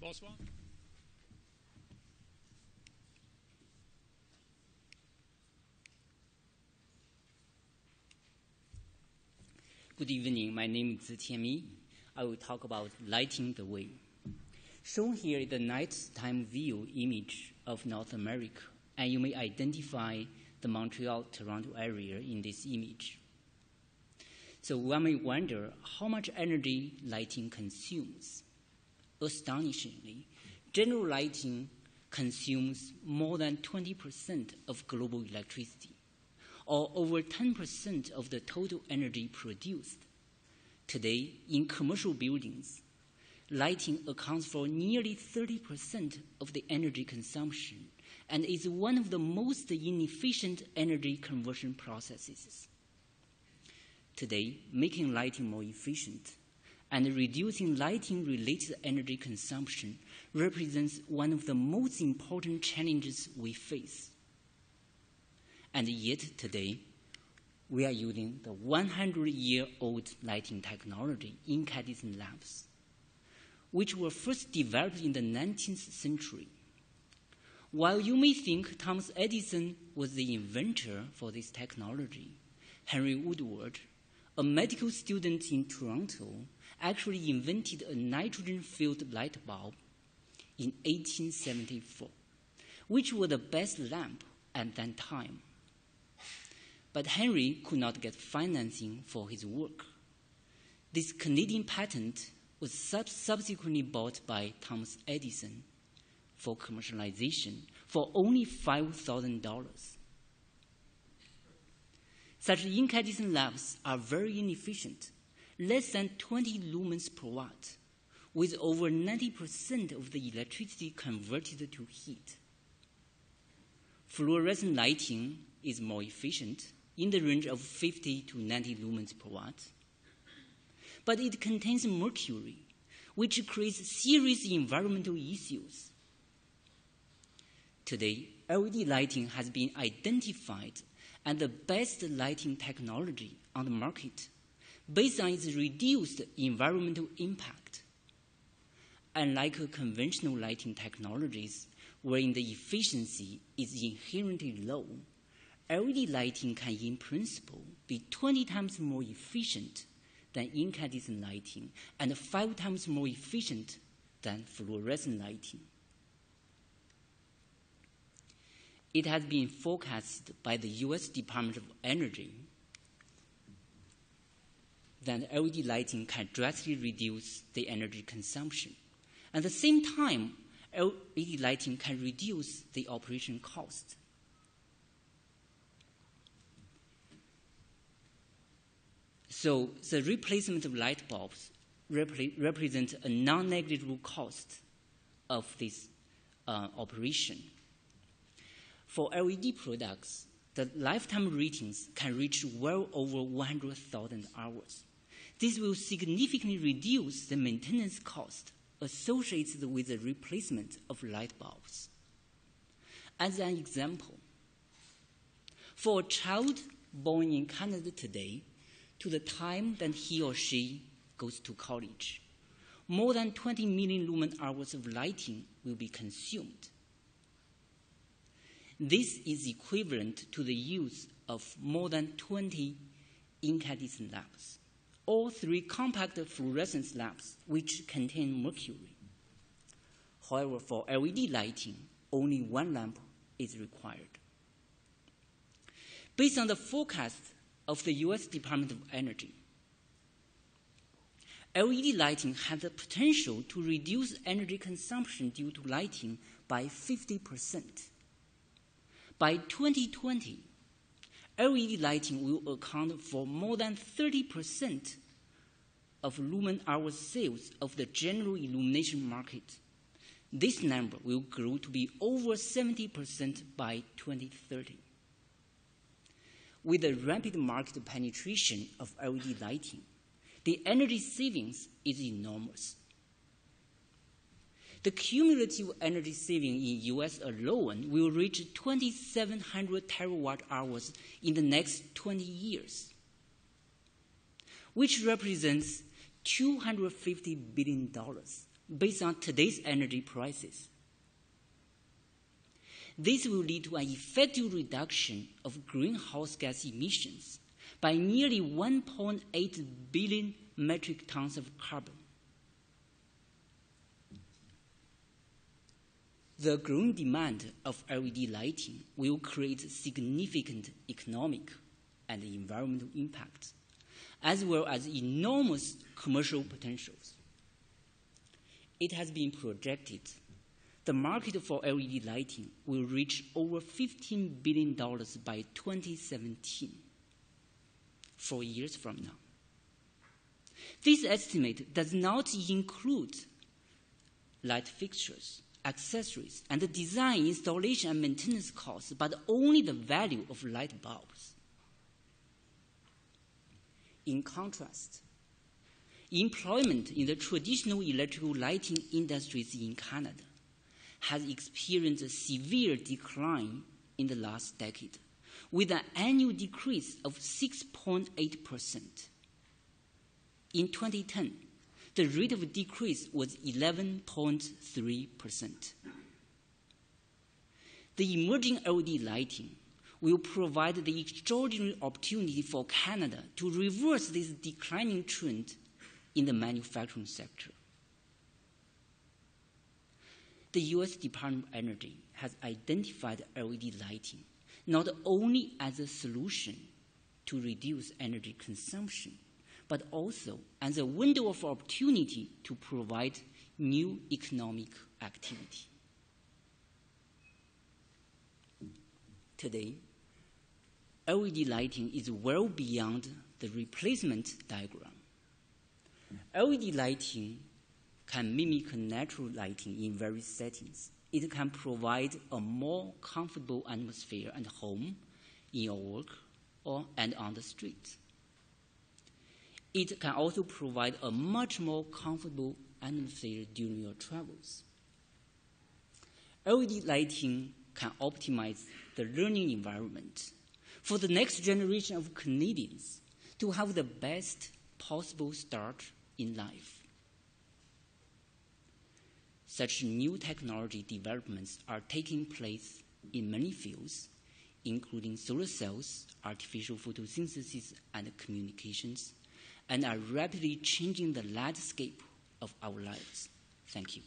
Boss one? Good evening. My name is Zetian. I will talk about lighting the way. Shown here is the nighttime view image of North America, and you may identify the Montreal, Toronto area in this image. So one may wonder how much energy lighting consumes. Astonishingly, general lighting consumes more than 20% of global electricity, or over 10% of the total energy produced. Today, in commercial buildings, lighting accounts for nearly 30% of the energy consumption and is one of the most inefficient energy conversion processes. Today, making lighting more efficient and reducing lighting-related energy consumption represents one of the most important challenges we face. And yet today, we are using the 100-year-old lighting technology incandescent lamps, which were first developed in the 19th century. While you may think Thomas Edison was the inventor for this technology, Henry Woodward, a medical student in Toronto, actually invented a nitrogen-filled light bulb in 1874, which was the best lamp at that time. But Henry could not get financing for his work. This Canadian patent was subsequently bought by Thomas Edison for commercialization for only $5,000. Such incandescent lamps are very inefficient, less than 20 lumens per watt, with over 90% of the electricity converted to heat. Fluorescent lighting is more efficient, in the range of 50 to 90 lumens per watt. But it contains mercury, which creates serious environmental issues. Today, LED lighting has been identified as the best lighting technology on the market based on its reduced environmental impact. Unlike conventional lighting technologies, wherein the efficiency is inherently low, LED lighting can, in principle, be 20 times more efficient than incandescent lighting and 5 times more efficient than fluorescent lighting. It has been forecasted by the US Department of Energy that LED lighting can drastically reduce the energy consumption. At the same time, LED lighting can reduce the operation cost. So the replacement of light bulbs represents a non-negligible cost of this operation. For LED products, the lifetime ratings can reach well over 100,000 hours. This will significantly reduce the maintenance cost associated with the replacement of light bulbs. As an example, for a child born in Canada today, to the time that he or she goes to college, more than 20 million lumen hours of lighting will be consumed. This is equivalent to the use of more than 20 incandescent lamps, or 3 compact fluorescent lamps which contain mercury. However, for LED lighting, only 1 lamp is required. Based on the forecast of the US Department of Energy, LED lighting has the potential to reduce energy consumption due to lighting by 50%. By 2020, LED lighting will account for more than 30% of lumen hour sales of the general illumination market. This number will grow to be over 70% by 2030. With the rapid market penetration of LED lighting, the energy savings is enormous. The cumulative energy saving in US alone will reach 2,700 terawatt hours in the next 20 years, which represents $250 billion based on today's energy prices. This will lead to an effective reduction of greenhouse gas emissions by nearly 1.8 billion metric tons of carbon. The growing demand of LED lighting will create significant economic and environmental impacts, as well as enormous commercial potentials. It has been projected the market for LED lighting will reach over $15 billion by 2017, 4 years from now. This estimate does not include light fixtures, accessories, and the design, installation, and maintenance costs, but only the value of light bulbs. In contrast, employment in the traditional electrical lighting industries in Canada has experienced a severe decline in the last decade, with an annual decrease of 6.8%. In 2010, the rate of decrease was 11.3%. The emerging LED lighting will provide the extraordinary opportunity for Canada to reverse this declining trend in the manufacturing sector. The U.S. Department of Energy has identified LED lighting not only as a solution to reduce energy consumption, but also as a window of opportunity to provide new economic activity. Today, LED lighting is well beyond the replacement diagram. LED lighting can mimic natural lighting in various settings. It can provide a more comfortable atmosphere at home, in your work, and on the street. It can also provide a much more comfortable atmosphere during your travels. LED lighting can optimize the learning environment for the next generation of Canadians to have the best possible start in life. Such new technology developments are taking place in many fields, including solar cells, artificial photosynthesis, and communications, and are rapidly changing the landscape of our lives. Thank you.